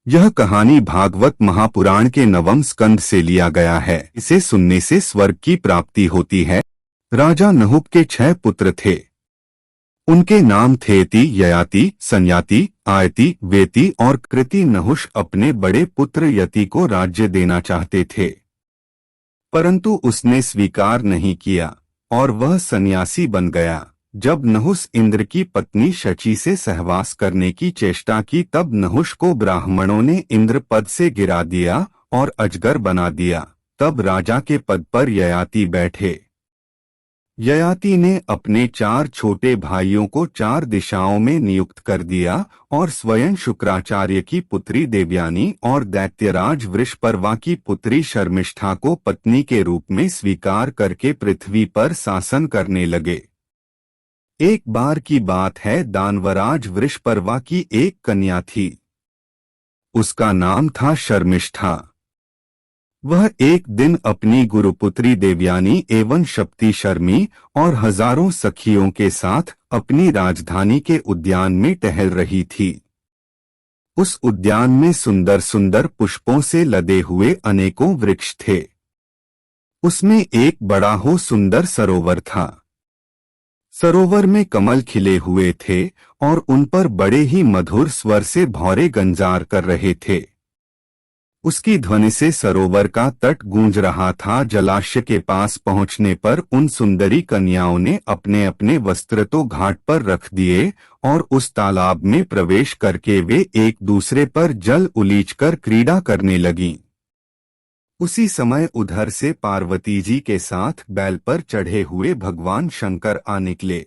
यह कहानी भागवत महापुराण के नवम स्कंद से लिया गया है। इसे सुनने से स्वर्ग की प्राप्ति होती है। राजा नहुप के 6 पुत्र थे। उनके नाम थे यति, ययाति, संयाति, आयति, वेति और कृति। नहुष अपने बड़े पुत्र यति को राज्य देना चाहते थे, परंतु उसने स्वीकार नहीं किया और वह सन्यासी बन गया। जब नहुष इंद्र की पत्नी शची से सहवास करने की चेष्टा की, तब नहुष को ब्राह्मणों ने इंद्र पद से गिरा दिया और अजगर बना दिया। तब राजा के पद पर ययाति बैठे। ययाति ने अपने 4 छोटे भाइयों को 4 दिशाओं में नियुक्त कर दिया और स्वयं शुक्राचार्य की पुत्री देवयानी और दैत्यराज वृषपर्वा की पुत्री शर्मिष्ठा को पत्नी के रूप में स्वीकार करके पृथ्वी पर शासन करने लगे। एक बार की बात है, दानवराज वृषपर्वा की एक कन्या थी। उसका नाम था शर्मिष्ठा। वह एक दिन अपनी गुरुपुत्री देवयानी एवं शक्ति शर्मी और हजारों सखियों के साथ अपनी राजधानी के उद्यान में टहल रही थी। उस उद्यान में सुंदर सुंदर पुष्पों से लदे हुए अनेकों वृक्ष थे। उसमें एक बड़ा हो सुंदर सरोवर था। सरोवर में कमल खिले हुए थे और उन पर बड़े ही मधुर स्वर से भौरे गुंजार कर रहे थे। उसकी ध्वनि से सरोवर का तट गूंज रहा था। जलाशय के पास पहुंचने पर उन सुंदरी कन्याओं ने अपने अपने वस्त्र तो घाट पर रख दिए और उस तालाब में प्रवेश करके वे एक दूसरे पर जल उलीचकर क्रीड़ा करने लगीं। उसी समय उधर से पार्वती जी के साथ बैल पर चढ़े हुए भगवान शंकर आ निकले।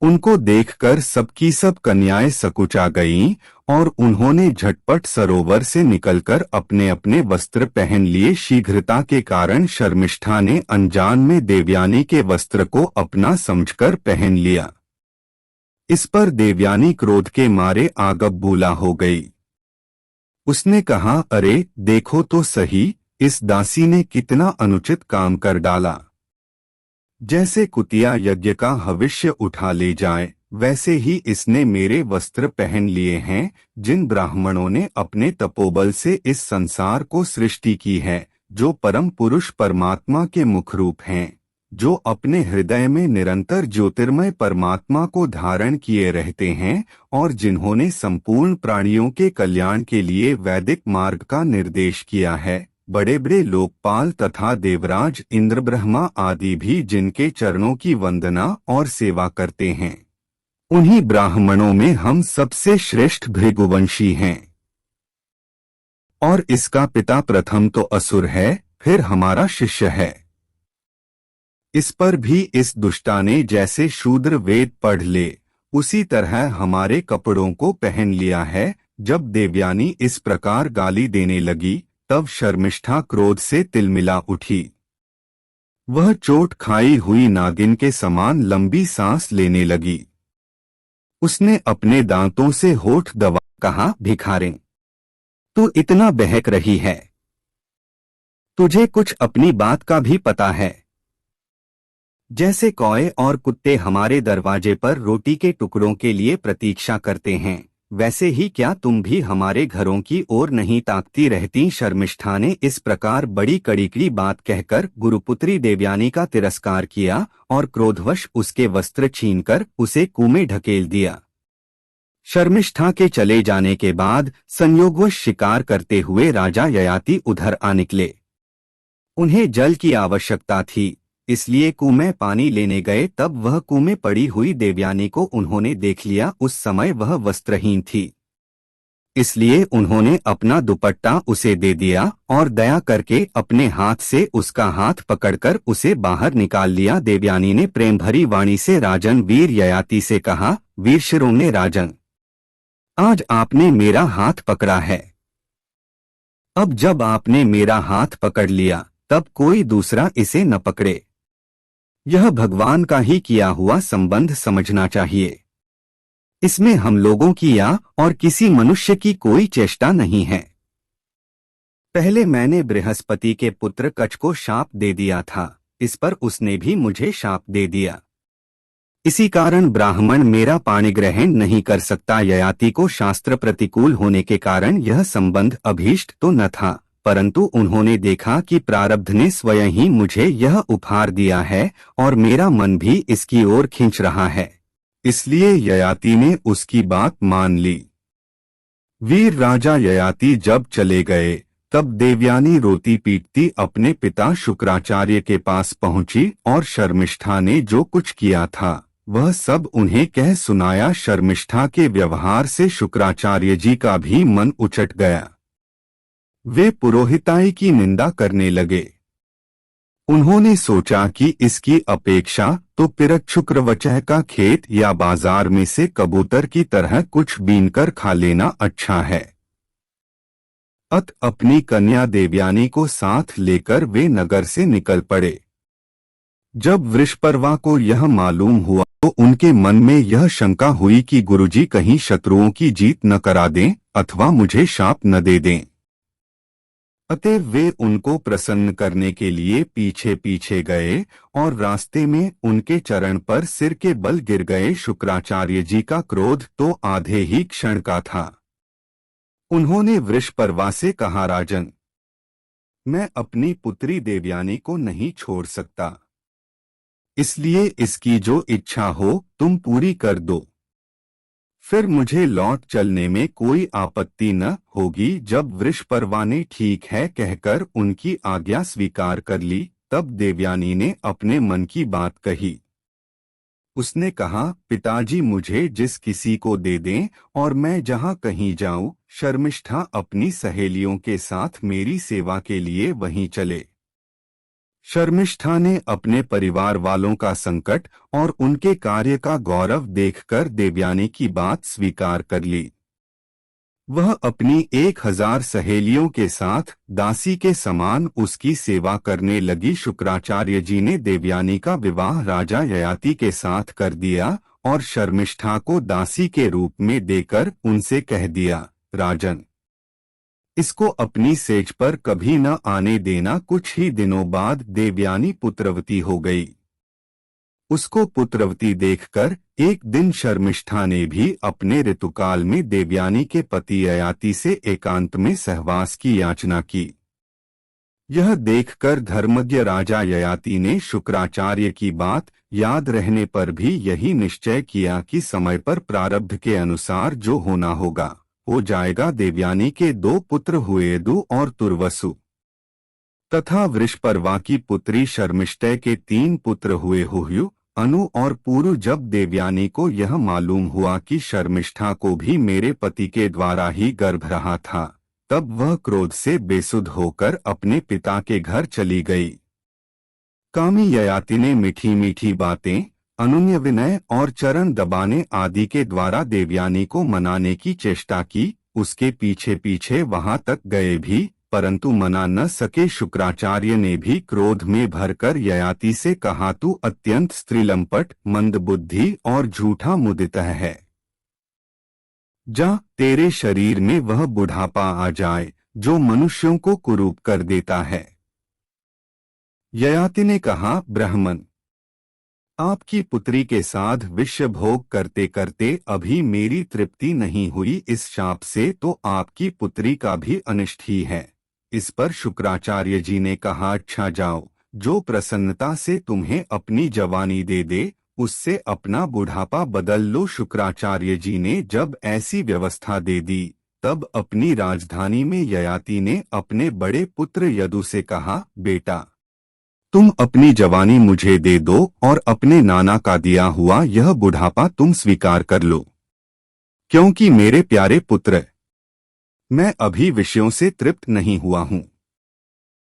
उनको देखकर सबकी सब कन्याएं सकुचा गईं और उन्होंने झटपट सरोवर से निकलकर अपने अपने वस्त्र पहन लिए। शीघ्रता के कारण शर्मिष्ठा ने अनजान में देवयानी के वस्त्र को अपना समझकर पहन लिया। इस पर देवयानी क्रोध के मारे आग बबूला हो गई। उसने कहा, अरे देखो तो सही, इस दासी ने कितना अनुचित काम कर डाला। जैसे कुतिया यज्ञ का हविष्य उठा ले जाए, वैसे ही इसने मेरे वस्त्र पहन लिए हैं। जिन ब्राह्मणों ने अपने तपोबल से इस संसार को सृष्टि की है, जो परम पुरुष परमात्मा के मुखरूप हैं, जो अपने हृदय में निरंतर ज्योतिर्मय परमात्मा को धारण किए रहते हैं और जिन्होंने संपूर्ण प्राणियों के कल्याण के लिए वैदिक मार्ग का निर्देश किया है, बड़े बड़े लोकपाल तथा देवराज इंद्र ब्रह्मा आदि भी जिनके चरणों की वंदना और सेवा करते हैं, उन्हीं ब्राह्मणों में हम सबसे श्रेष्ठ भृगुवंशी हैं। और इसका पिता प्रथम तो असुर है, फिर हमारा शिष्य है। इस पर भी इस दुष्टा ने जैसे शूद्र वेद पढ़ ले, उसी तरह हमारे कपड़ों को पहन लिया है। जब देवयानी इस प्रकार गाली देने लगी, तब शर्मिष्ठा क्रोध से तिलमिला उठी। वह चोट खाई हुई नागिन के समान लंबी सांस लेने लगी। उसने अपने दांतों से होठ दबा कहा, भिखारिन, तू इतना बहक रही है, तुझे कुछ अपनी बात का भी पता है? जैसे कौए और कुत्ते हमारे दरवाजे पर रोटी के टुकड़ों के लिए प्रतीक्षा करते हैं, वैसे ही क्या तुम भी हमारे घरों की ओर नहीं ताकती रहती? शर्मिष्ठा ने इस प्रकार बड़ी कड़ीकड़ी बात कहकर गुरुपुत्री देवयानी का तिरस्कार किया और क्रोधवश उसके वस्त्र छीनकर उसे कुएं में ढकेल दिया। शर्मिष्ठा के चले जाने के बाद संयोगवश शिकार करते हुए राजा ययाति उधर आ निकले। उन्हें जल की आवश्यकता थी, इसलिए कुएं में पानी लेने गए। तब वह कुएं में पड़ी हुई देवयानी को उन्होंने देख लिया। उस समय वह वस्त्रहीन थी, इसलिए उन्होंने अपना दुपट्टा उसे दे दिया और दया करके अपने हाथ से उसका हाथ पकड़कर उसे बाहर निकाल लिया। देवयानी ने प्रेम भरी वाणी से राजन वीर ययाति से कहा, वीर शिरोमणि राजन, आज आपने मेरा हाथ पकड़ा है। अब जब आपने मेरा हाथ पकड़ लिया, तब कोई दूसरा इसे न पकड़े। यह भगवान का ही किया हुआ संबंध समझना चाहिए। इसमें हम लोगों की या और किसी मनुष्य की कोई चेष्टा नहीं है। पहले मैंने बृहस्पति के पुत्र कच्छ को शाप दे दिया था, इस पर उसने भी मुझे शाप दे दिया। इसी कारण ब्राह्मण मेरा पाणी ग्रहण नहीं कर सकता। ययाति को शास्त्र प्रतिकूल होने के कारण यह संबंध अभीष्ट तो न था, परंतु उन्होंने देखा कि प्रारब्ध ने स्वयं ही मुझे यह उपहार दिया है और मेरा मन भी इसकी ओर खींच रहा है, इसलिए ययाति ने उसकी बात मान ली। वीर राजा ययाति जब चले गए तब देवयानी रोती पीटती अपने पिता शुक्राचार्य के पास पहुंची और शर्मिष्ठा ने जो कुछ किया था वह सब उन्हें कह सुनाया। शर्मिष्ठा के व्यवहार से शुक्राचार्य जी का भी मन उचट गया। वे पुरोहिताई की निंदा करने लगे। उन्होंने सोचा कि इसकी अपेक्षा तो पिरक शुक्रवचह का खेत या बाजार में से कबूतर की तरह कुछ बीनकर खा लेना अच्छा है। अपनी कन्या देवयानी को साथ लेकर वे नगर से निकल पड़े। जब वृषपर्वा को यह मालूम हुआ तो उनके मन में यह शंका हुई कि गुरुजी कहीं शत्रुओं की जीत न करा दें अथवा मुझे शाप न दे दें। अतः वे उनको प्रसन्न करने के लिए पीछे पीछे गए और रास्ते में उनके चरण पर सिर के बल गिर गए। शुक्राचार्य जी का क्रोध तो आधे ही क्षण का था। उन्होंने वृषपर्वा से कहा, राजन, मैं अपनी पुत्री देवयानी को नहीं छोड़ सकता, इसलिए इसकी जो इच्छा हो तुम पूरी कर दो, फिर मुझे लौट चलने में कोई आपत्ति न होगी। जब वृषपर्वा ने ठीक है कहकर उनकी आज्ञा स्वीकार कर ली तब देवयानी ने अपने मन की बात कही। उसने कहा, पिताजी मुझे जिस किसी को दे दें और मैं जहाँ कहीं जाऊं, शर्मिष्ठा अपनी सहेलियों के साथ मेरी सेवा के लिए वहीं चले। शर्मिष्ठा ने अपने परिवार वालों का संकट और उनके कार्य का गौरव देखकर देवयानी की बात स्वीकार कर ली। वह अपनी 1000 सहेलियों के साथ दासी के समान उसकी सेवा करने लगी। शुक्राचार्य जी ने देवयानी का विवाह राजा ययाति के साथ कर दिया और शर्मिष्ठा को दासी के रूप में देकर उनसे कह दिया, राजन, इसको अपनी सेज पर कभी न आने देना। कुछ ही दिनों बाद देवयानी पुत्रवती हो गई। उसको पुत्रवती देखकर एक दिन शर्मिष्ठा ने भी अपने ऋतुकाल में देवयानी के पति ययाति से एकांत में सहवास की याचना की। यह देखकर धर्मज्ञ राजा ययाति ने शुक्राचार्य की बात याद रहने पर भी यही निश्चय किया कि समय पर प्रारब्ध के अनुसार जो होना होगा हो जाएगा। देवयानी के 2 पुत्र हुए, यदु और तुर्वसु, तथा वृषपर्वा की पुत्री शर्मिष्ठा के 3 पुत्र हुए, हुह्यु, अनु और पुरु। जब देवयानी को यह मालूम हुआ कि शर्मिष्ठा को भी मेरे पति के द्वारा ही गर्भ रहा था, तब वह क्रोध से बेसुध होकर अपने पिता के घर चली गई। कामी ययाति ने मीठी मीठी बातें, अनुन्य विनय और चरण दबाने आदि के द्वारा देवयानी को मनाने की चेष्टा की। उसके पीछे पीछे वहां तक गए भी, परंतु मना न सके। शुक्राचार्य ने भी क्रोध में भरकर ययाति से कहा, तू अत्यंत स्त्रीलंपट, मंदबुद्धि और झूठा मुदित है। जा, तेरे शरीर में वह बुढ़ापा आ जाए जो मनुष्यों को कुरूप कर देता है। ययाति ने कहा, ब्राह्मण, आपकी पुत्री के साथ विषय भोग करते करते अभी मेरी तृप्ति नहीं हुई, इस शाप से तो आपकी पुत्री का भी अनिष्ट ही है। इस पर शुक्राचार्य जी ने कहा, अच्छा जाओ, जो प्रसन्नता से तुम्हें अपनी जवानी दे दे उससे अपना बुढ़ापा बदल लो। शुक्राचार्य जी ने जब ऐसी व्यवस्था दे दी तब अपनी राजधानी में ययाति ने अपने बड़े पुत्र यदु से कहा, बेटा, तुम अपनी जवानी मुझे दे दो और अपने नाना का दिया हुआ यह बुढ़ापा तुम स्वीकार कर लो, क्योंकि मेरे प्यारे पुत्र, मैं अभी विषयों से तृप्त नहीं हुआ हूं,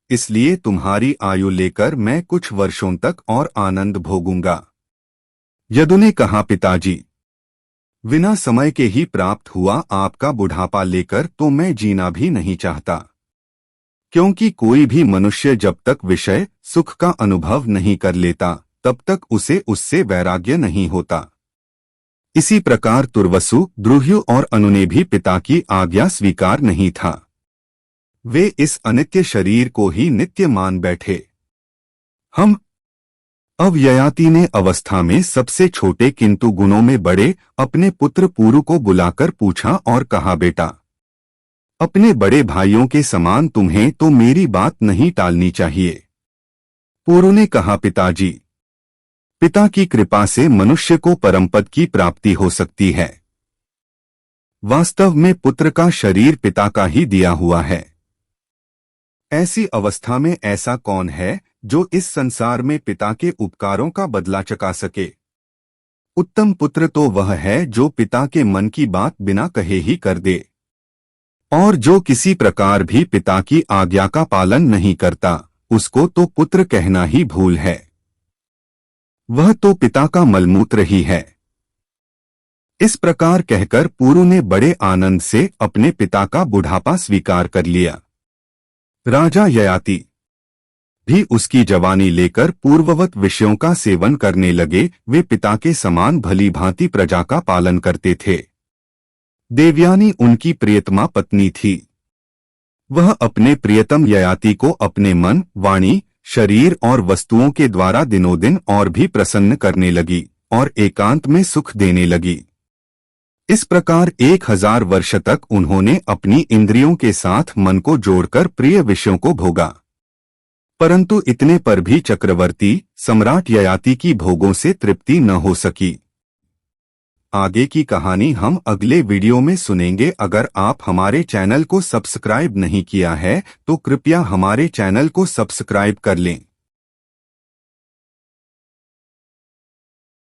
इसलिए तुम्हारी आयु लेकर मैं कुछ वर्षों तक और आनंद भोगूंगा। यदु ने कहा, पिताजी, बिना समय के ही प्राप्त हुआ आपका बुढ़ापा लेकर तो मैं जीना भी नहीं चाहता, क्योंकि कोई भी मनुष्य जब तक विषय सुख का अनुभव नहीं कर लेता तब तक उसे उससे वैराग्य नहीं होता। इसी प्रकार तुर्वसु, द्रुह्यु और अनु ने भी पिता की आज्ञा स्वीकार नहीं था। वे इस अनित्य शरीर को ही नित्य मान बैठे। हम अब ययाति ने अवस्था में सबसे छोटे किंतु गुणों में बड़े अपने पुत्र पुरु को बुलाकर पूछा और कहा, बेटा, अपने बड़े भाइयों के समान तुम्हें तो मेरी बात नहीं टालनी चाहिए। पुरु ने कहा, पिताजी, पिता की कृपा से मनुष्य को परमपद की प्राप्ति हो सकती है। वास्तव में पुत्र का शरीर पिता का ही दिया हुआ है। ऐसी अवस्था में ऐसा कौन है जो इस संसार में पिता के उपकारों का बदला चुका सके? उत्तम पुत्र तो वह है जो पिता के मन की बात बिना कहे ही कर दे, और जो किसी प्रकार भी पिता की आज्ञा का पालन नहीं करता, उसको तो पुत्र कहना ही भूल है। वह तो पिता का मलमूत्र ही है। इस प्रकार कहकर पुरु ने बड़े आनंद से अपने पिता का बुढ़ापा स्वीकार कर लिया। राजा ययाति भी उसकी जवानी लेकर पूर्ववत विषयों का सेवन करने लगे। वे पिता के समान भली भांति प्रजा का पालन करते थे। देवयानी उनकी प्रियतमा पत्नी थी। वह अपने प्रियतम ययाति को अपने मन, वाणी, शरीर और वस्तुओं के द्वारा दिनों-दिन और भी प्रसन्न करने लगी और एकांत में सुख देने लगी। इस प्रकार 1000 वर्ष तक उन्होंने अपनी इंद्रियों के साथ मन को जोड़कर प्रिय विषयों को भोगा। परंतु इतने पर भी चक्रवर्ती सम्राट ययाति की भोगों से तृप्ति न हो सकी। आगे की कहानी हम अगले वीडियो में सुनेंगे। अगर आप हमारे चैनल को सब्सक्राइब नहीं किया है तो कृपया हमारे चैनल को सब्सक्राइब कर लें।